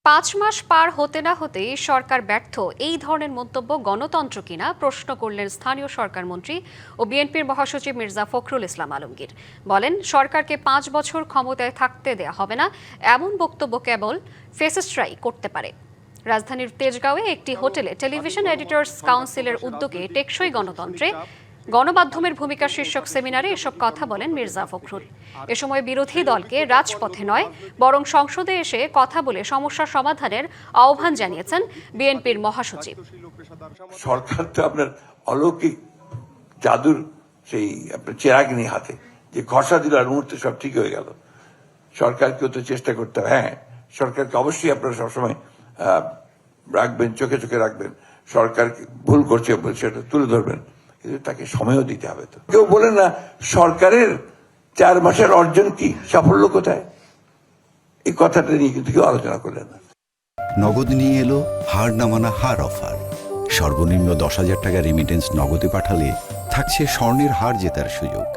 5 মাস পার হতে না হতেই সরকার ব্যর্থ, এই ধরনের মন্তব্য গণতন্ত্র কিনা প্রশ্ন করলেন স্থানীয় সরকার মন্ত্রী ও বিএনপির মহাসচিব মির্জা ফখরুল ইসলাম আলমগীর। বলেন, সরকারকে 5 বছর ক্ষমতায় থাকতে দেয়া হবে না, এমন বক্তব্য কেবল ফেসেসরাই করতে পারে। রাজধানীর তেজগাঁওয়ে একটি হোটেলে টেলিভিশন এডিটর্স কাউন্সিলের উদ্যোগে টেকসই গণতন্ত্রে গণমাধ্যমের ভূমিকা শীর্ষক সেমিনারে এসব কথা বলেন মির্জা ফখরুল। এ সময় বিরোধী দলকে রাজপথে নয় বরং সংসদে এসে কথা বলে সমস্যা সমাধানের আহ্বান জানিয়েছেন বিএনপির মহাসচিব। সরকার তো আপনার অলৌকিক জাদুর সেই আপনার চেরাগিনী হাতে, যে ঘষা দিল আর মুহূর্তে সব ঠিক হয়ে গেল। সরকারকেও তো চেষ্টা করতে হবে। হ্যাঁ, সরকারকে অবশ্যই আপনারা সবসময় রাখবেন, চোখে চোখে রাখবেন। সরকার ভুল করছে সেটা তুলে ধরবেন, কিন্তু তাকে সময়ও দিতে হবে। তো কেউ বলে না সরকারের 4 মাসের অর্জন কি, সাফল্য কোথায়, এই কথাটা নিয়ে কিন্তু কেউ আলোচনা করলেন না। নগদ নিয়ে এলো হার না মানা হার অফার। সর্বনিম্ন 10,000 টাকা রেমিটেন্স নগদে পাঠালে থাকছে স্বর্ণের হার জেতার সুযোগ।